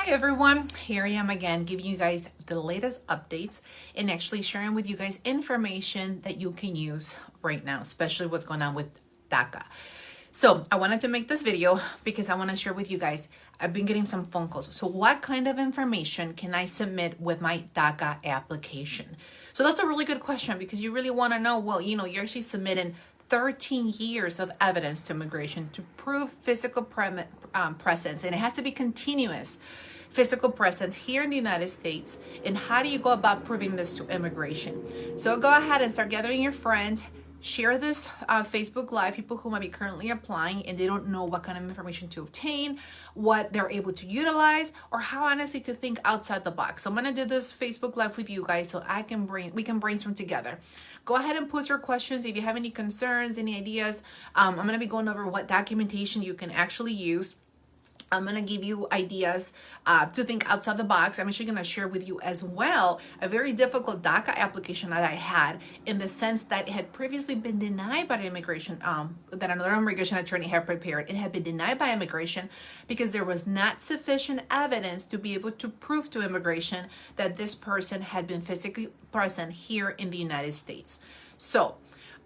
Hi everyone, here I am again giving you guys the latest updates and actually sharing with you guys information that you can use right now, especially what's going on with DACA. So I wanted to make this video because I want to share with you guys, I've been getting some phone calls. So what kind of information can I submit with my DACA application? So that's a really good question because you really want to know, well, you're actually submitting 13 years of evidence to immigration to prove physical presence, and it has to be continuous physical presence here in the United States. And how do you go about proving this to immigration? So go ahead and start gathering your friends, share this Facebook Live, people who might be currently applying and they don't know what kind of information to obtain, what they're able to utilize, or how honestly to think outside the box. So I'm gonna do this Facebook Live with you guys so we can brainstorm together. Go ahead and post your questions if you have any concerns, any ideas. I'm gonna be going over what documentation you can actually use. I'm going to give you ideas to think outside the box. I'm actually going to share with you as well a very difficult DACA application that I had, in the sense that it had previously been denied by immigration, that another immigration attorney had prepared. It had been denied by immigration because there was not sufficient evidence to be able to prove to immigration that this person had been physically present here in the United States. So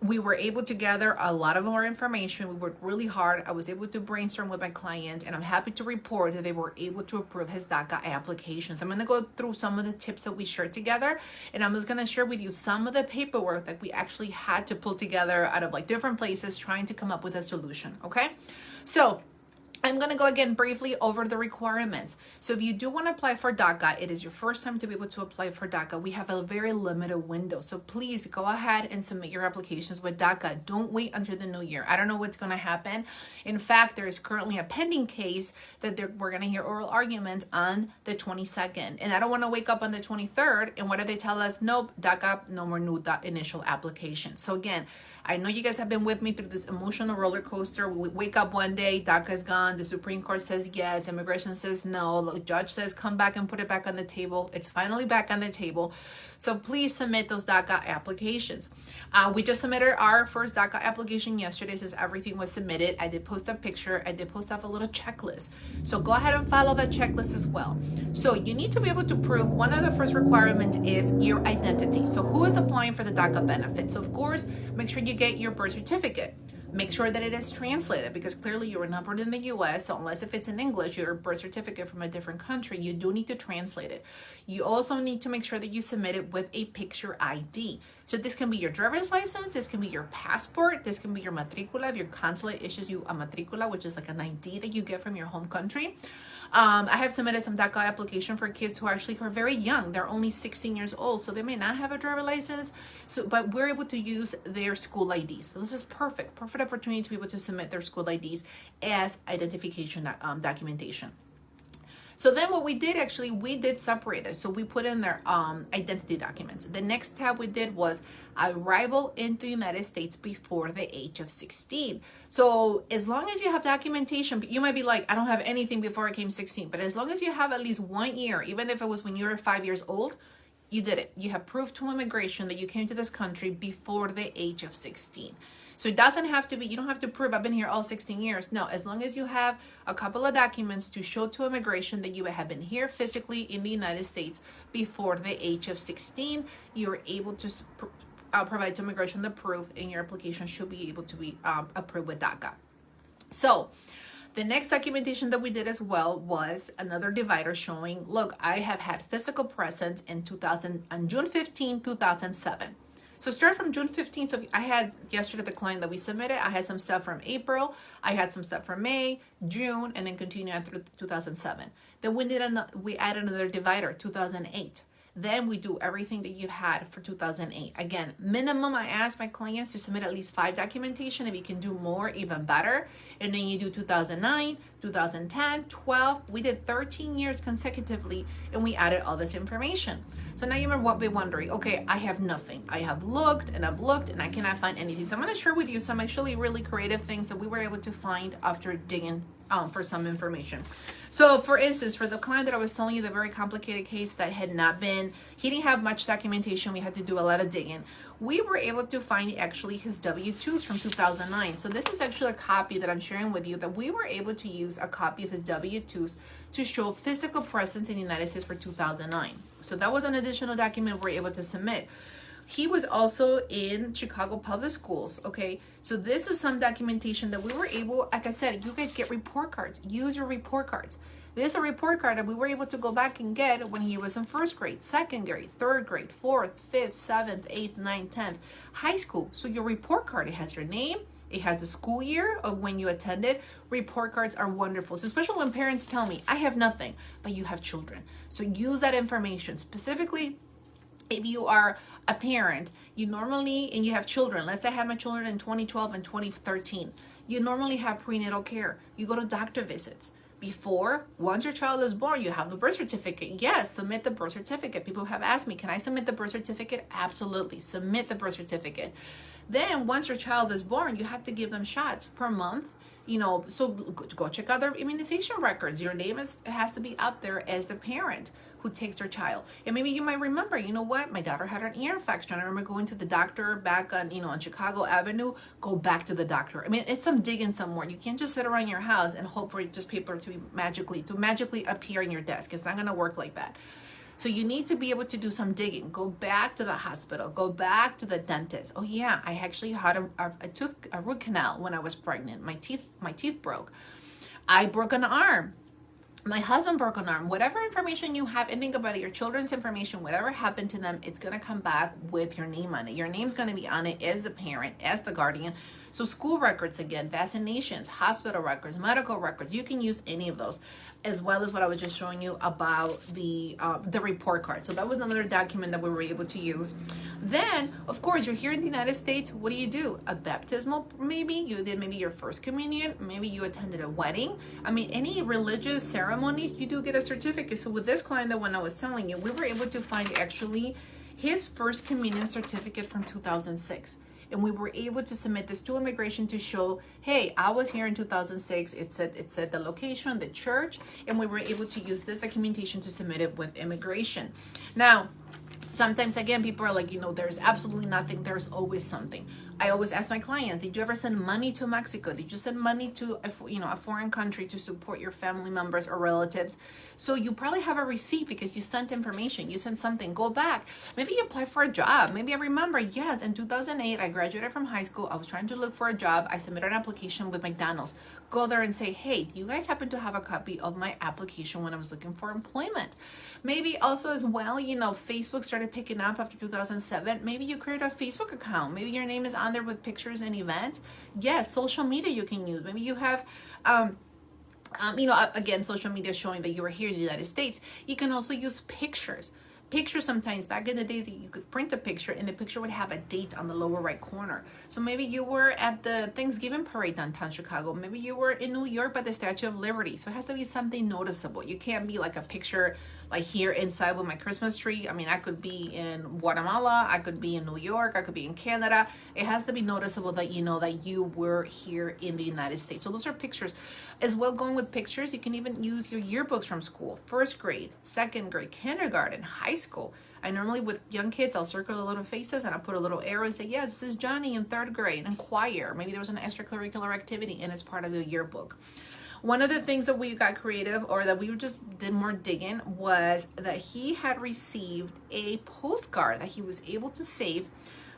we were able to gather a lot of more information. We worked really hard. I was able to brainstorm with my client, and I'm happy to report that they were able to approve his DACA applications. I'm going to go through some of the tips that we shared together, and I'm just going to share with you some of the paperwork that we actually had to pull together out of different places, trying to come up with a solution. Okay, so I'm going to go again briefly over the requirements. So if you do want to apply for DACA, it is your first time to be able to apply for DACA. We have a very limited window. So please go ahead and submit your applications with DACA. Don't wait until the new year. I don't know what's going to happen. In fact, there is currently a pending case that we're going to hear oral arguments on the 22nd. And I don't want to wake up on the 23rd. And what do they tell us? Nope, DACA, no more new initial application. So again, I know you guys have been with me through this emotional roller coaster. We wake up one day, DACA is gone. The Supreme Court says yes. Immigration says no. The judge says come back and put it back on the table. It's finally back on the table. So please submit those DACA applications. We just submitted our first DACA application yesterday, since everything was submitted. I did post a picture. I did post up a little checklist. So go ahead and follow that checklist as well. So you need to be able to prove, one of the first requirements is your identity. So who is applying for the DACA benefit? So of course, make sure you get your birth certificate. Make sure that it is translated, because clearly you were not born in the US. So unless if it's in English, your birth certificate from a different country, you do need to translate it. You also need to make sure that you submit it with a picture ID. So this can be your driver's license, this can be your passport, this can be your matricula if your consulate issues you a matricula, which is like an ID that you get from your home country. I have submitted some DACA application for kids who are very young. They're only 16 years old, so they may not have a driver license. But we're able to use their school IDs. So this is perfect opportunity to be able to submit their school IDs as identification documentation. So then what we did, we did separate it. So we put in their identity documents. The next tab we did was arrival into the United States before the age of 16. So as long as you have documentation, you might be like, I don't have anything before I came 16. But as long as you have at least 1 year, even if it was when you were 5 years old, you did it. You have proof to immigration that you came to this country before the age of 16. So it doesn't have to be, you don't have to prove I've been here all 16 years. No, as long as you have a couple of documents to show to immigration that you have been here physically in the United States before the age of 16, you're able to provide to immigration the proof, and your application should be able to be approved with DACA. So the next documentation that we did as well was another divider showing, look, I have had physical presence on June 15, 2007. So start from June 15th. So I had yesterday the client that we submitted. I had some stuff from April. I had some stuff from May, June, and then continue on through 2007. Then we added another divider, 2008. Then we do everything that you had for 2008. Again, minimum, I ask my clients to submit at least 5 documentation. If you can do more, even better. And then you do 2009, 2010, 12. We did 13 years consecutively, and we added all this information. So now you might be wondering, okay, I have nothing. I have looked and I cannot find anything. So I'm going to share with you some actually really creative things that we were able to find after digging for some information. So for instance, for the client that I was telling you, the very complicated case that he didn't have much documentation, we had to do a lot of digging. we were able to find actually his W-2s from 2009. So this is actually a copy that I'm sharing with you, that we were able to use a copy of his W-2s to show physical presence in the United States for 2009. So that was an additional document we were able to submit. He was also in Chicago public schools, okay? So this is some documentation that we were able, like I said, you guys get report cards. Use your report cards. This is a report card that we were able to go back and get when he was in first grade, second grade, third grade, fourth, fifth, seventh, eighth, ninth, 10th, high school. So your report card, it has your name, it has the school year of when you attended. Report cards are wonderful. So especially when parents tell me, I have nothing, but you have children. So use that information. Specifically, if you are a parent, you normally, and you have children, let's say I had my children in 2012 and 2013, you normally have prenatal care. You go to doctor visits. Once your child is born, you have the birth certificate. Yes, submit the birth certificate. People have asked me, can I submit the birth certificate? Absolutely, submit the birth certificate. Then once your child is born, you have to give them shots per month. So go check out their immunization records. Your name has to be up there as the parent who takes their child. And maybe you might remember, you know what, my daughter had an ear infection. I remember going to the doctor back on, on Chicago Avenue. Go back to the doctor. I mean, it's some digging somewhere. You can't just sit around your house and hope for just paper to magically appear in your desk. It's not gonna work like that. So you need to be able to do some digging. Go back to the hospital. Go back to the dentist. Oh yeah, I actually had a root canal when I was pregnant. My teeth broke. I broke an arm. My husband broke an arm. Whatever information you have, and think about it, your children's information, whatever happened to them, it's going to come back with your name on it. Your name's going to be on it as the parent, as the guardian. So school records, again, vaccinations, hospital records, medical records, you can use any of those, as well as what I was just showing you about the report card. So that was another document that we were able to use. Then, of course, you're here in the United States. What do? A baptismal, maybe? You did maybe your first communion. Maybe you attended a wedding. I mean, any religious ceremonies, you do get a certificate. So with this client, the one I was telling you, we were able to find actually his first communion certificate from 2006. And we were able to submit this to immigration to show, hey, I was here in 2006. It said the location, the church, and we were able to use this documentation to submit it with immigration. Now, sometimes, again, people are like, there's absolutely nothing. There's always something. I always ask my clients, did you ever send money to Mexico? Did you send money to a foreign country to support your family members or relatives? So you probably have a receipt because you sent information. You sent something. Go back. Maybe you applied for a job. Maybe I remember, yes, in 2008, I graduated from high school. I was trying to look for a job. I submitted an application with McDonald's. Go there and say, hey, do you guys happen to have a copy of my application when I was looking for employment? Maybe also as well, Facebook started picking up after 2007. Maybe you created a Facebook account. Maybe your name is on there with pictures and events. Yes, social media you can use. Maybe you have, again, social media showing that you were here in the United States. You can also use pictures. Pictures sometimes, back in the days, you could print a picture and the picture would have a date on the lower right corner. So maybe you were at the Thanksgiving parade downtown Chicago. Maybe you were in New York by the Statue of Liberty. So it has to be something noticeable. You can't be like a picture like here inside with my Christmas tree. I mean, I could be in Guatemala, I could be in New York, I could be in Canada. It has to be noticeable that you know that you were here in the United States. So those are pictures. As well, going with pictures, you can even use your yearbooks from school, first grade, second grade, kindergarten, high school. I normally, with young kids, I'll circle the little faces and I'll put a little arrow and say, yes, this is Johnny in third grade, and choir. Maybe there was an extracurricular activity and it's part of your yearbook. One of the things that we got creative, or that we just did more digging, was that he had received a postcard that he was able to save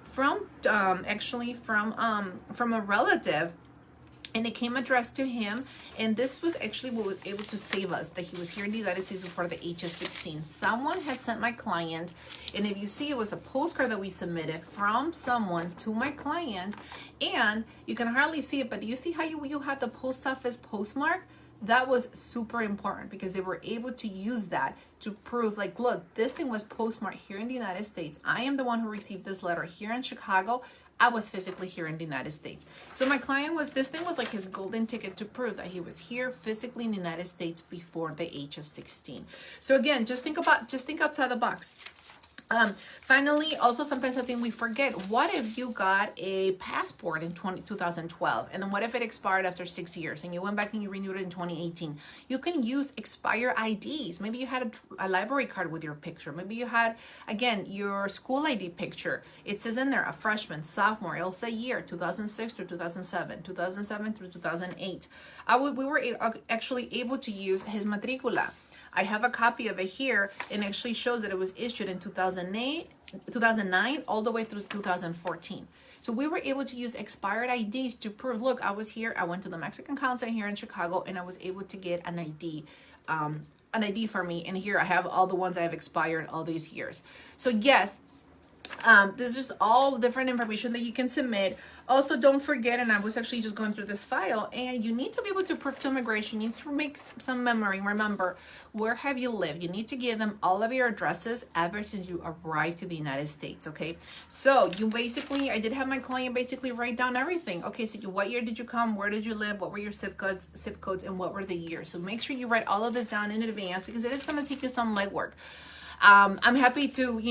from a relative, and it came addressed to him. And this was actually what was able to save us, that he was here in the United States before the age of 16. Someone had sent my client, and if you see, it was a postcard that we submitted from someone to my client, and you can hardly see it, but do you see how you have the post office postmark? That was super important because they were able to use that to prove, like, look, this thing was postmarked here in the United States. I am the one who received this letter here in Chicago. I was physically here in the United States. So my client this thing was like his golden ticket to prove that he was here physically in the United States before the age of 16. So again, just think outside the box. Finally, also sometimes I think we forget, what if you got a passport in 2012 and then what if it expired after 6 years and you went back and you renewed it in 2018? You can use expired IDs. Maybe you had a library card with your picture. Maybe you had, again, your school ID picture. It says in there a freshman, sophomore, it'll say year 2006 through 2007, 2007 through 2008. We were actually able to use his matricula. I have a copy of it here, and it actually shows that it was issued in 2009, all the way through 2014. So we were able to use expired IDs to prove, look, I was here, I went to the Mexican consulate here in Chicago, and I was able to get an ID for me. And here I have all the ones I have expired all these years. So yes, this is all different information that you can submit. Also, don't forget, and I was actually just going through this file, and you need to be able to prove to immigration. You need to make some memory. Remember, where have you lived? You need to give them all of your addresses ever since you arrived to the United States, okay? So you basically, I did have my client basically write down everything. Okay, so what year did you come? Where did you live? What were your zip codes, and what were the years? So make sure you write all of this down in advance, because it is going to take you some legwork. I'm happy to,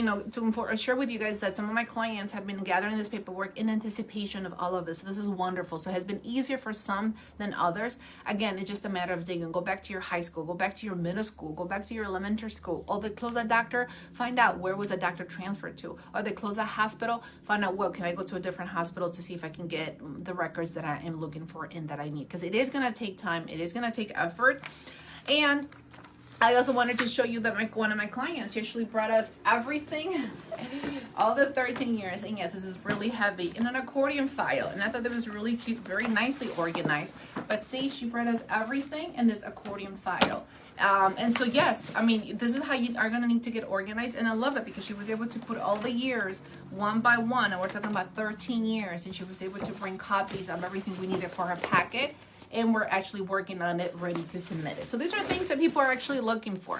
share with you guys that some of my clients have been gathering this paperwork in anticipation of all of this. So this is wonderful. So it has been easier for some than others. Again, it's just a matter of digging. Go back to your high school, go back to your middle school, go back to your elementary school. Or they close a doctor, find out where was a doctor transferred to. Or they close a hospital, find out, well, can I go to a different hospital to see if I can get the records that I am looking for and that I need. Because it is going to take time. It is going to take effort. And I also wanted to show you that one of my clients actually brought us everything, all the 13 years. And yes, this is really heavy, in an accordion file. And I thought that was really cute, very nicely organized. But see, she brought us everything in this accordion file. And so, yes, I mean, this is how you are going to need to get organized. And I love it because she was able to put all the years one by one. And we're talking about 13 years. And she was able to bring copies of everything we needed for her packet. And we're actually working on it, ready to submit it. So these are things that people are actually looking for.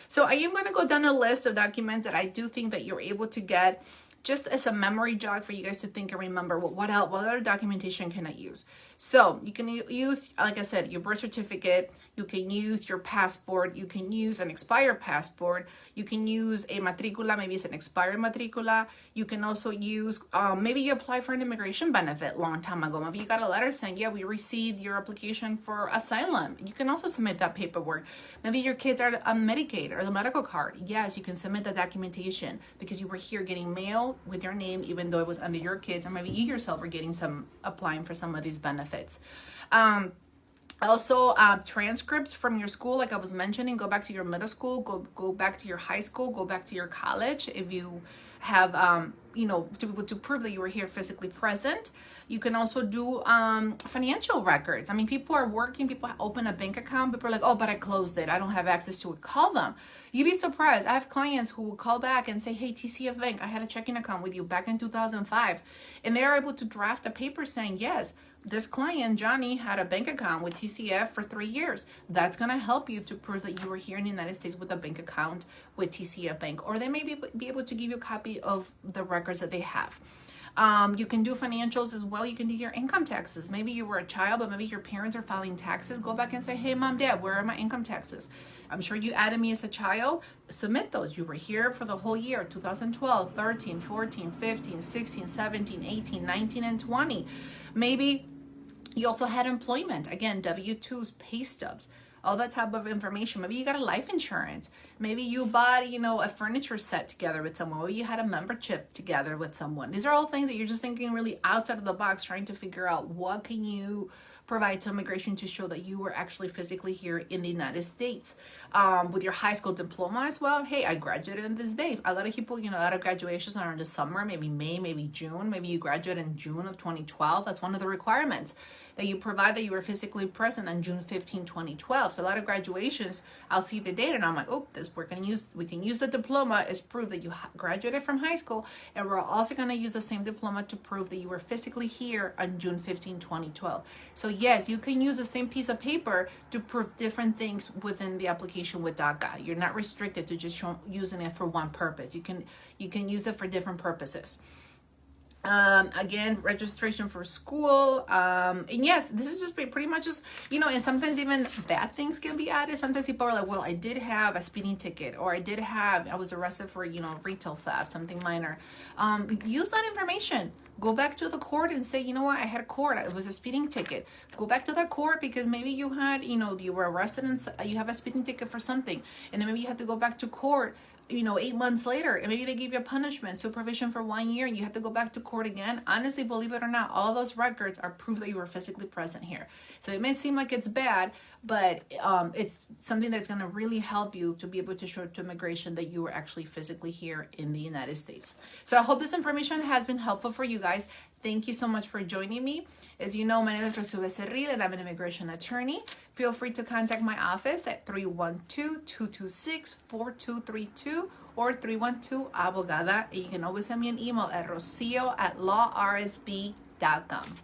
So I am going to go down a list of documents that I do think that you're able to get, just as a memory jog for you guys to think and remember, well, what other documentation can I use? So you can use, like I said, your birth certificate. You can use your passport. You can use an expired passport. You can use a matricula. Maybe it's an expired matricula. You can also use, maybe you applied for an immigration benefit long time ago. Maybe you got a letter saying, yeah, we received your application for asylum. You can also submit that paperwork. Maybe your kids are on Medicaid or the medical card. Yes, you can submit the documentation because you were here getting mail with your name, even though it was under your kids, or maybe you yourself were getting applying for some of these benefits. Also, transcripts from your school, like I was mentioning, go back to your middle school, go back to your high school, go back to your college. If you have, to prove that you were here physically present. You can also do financial records. I mean, people are working, people open a bank account, people are like, oh, but I closed it, I don't have access to it. Call them. You'd be surprised. I have clients who will call back and say, hey, TCF Bank, I had a checking account with you back in 2005. And they are able to draft a paper saying, yes, this client, Johnny, had a bank account with TCF for 3 years. That's going to help you to prove that you were here in the United States with a bank account with TCF Bank. Or they may be able to give you a copy of the records that they have. You can do financials as well. You can do your income taxes. Maybe you were a child, but maybe your parents are filing taxes. Go back and say, hey, mom, dad, where are my income taxes? I'm sure you added me as a child. Submit those. You were here for the whole year, 2012, 13, 14, 15, 16, 17, 18, 19, and 20. Maybe you also had employment. Again, W-2s, pay stubs, all that type of information. Maybe you got a life insurance. Maybe you bought, a furniture set together with someone. Maybe you had a membership together with someone. These are all things that you're just thinking really outside of the box, trying to figure out what can you provide to immigration to show that you were actually physically here in the United States. With your high school diploma as well. Hey, I graduated on this day. A lot of people, a lot of graduations are in the summer, maybe May, maybe June. Maybe you graduated in June of 2012. That's one of the requirements, that you provide that you were physically present on June 15, 2012. So a lot of graduations, I'll see the date and I'm like, oh, we can use the diploma as proof that you graduated from high school, and we're also going to use the same diploma to prove that you were physically here on June 15, 2012. So yes, you can use the same piece of paper to prove different things within the application with DACA. You're not restricted to just using it for one purpose. You can use it for different purposes. Again, registration for school, and yes, this is just pretty much just, you know, and sometimes even bad things can be added. Sometimes people are like, well, I did have a speeding ticket, or I was arrested for, you know, retail theft, something minor. Use that information. Go back to the court and say, you know what, I had court, it was a speeding ticket. Go back to that court, because maybe you had, you know, you were arrested and you have a speeding ticket for something, and then maybe you have to go back to court, you know, 8 months later, and maybe they give you a punishment, supervision for 1 year, and you have to go back to court again. Honestly, believe it or not, all those records are proof that you were physically present here. So it may seem like it's bad, but it's something that's going to really help you to be able to show to immigration that you were actually physically here in the United States. So I hope this information has been helpful for you guys. Thank you so much for joining me. As you know, my name is Rocio and I'm an immigration attorney. Feel free to contact my office at 312-226-4232 or 312-Abogada. And you can always send me an email at rocio@lawrsb.com.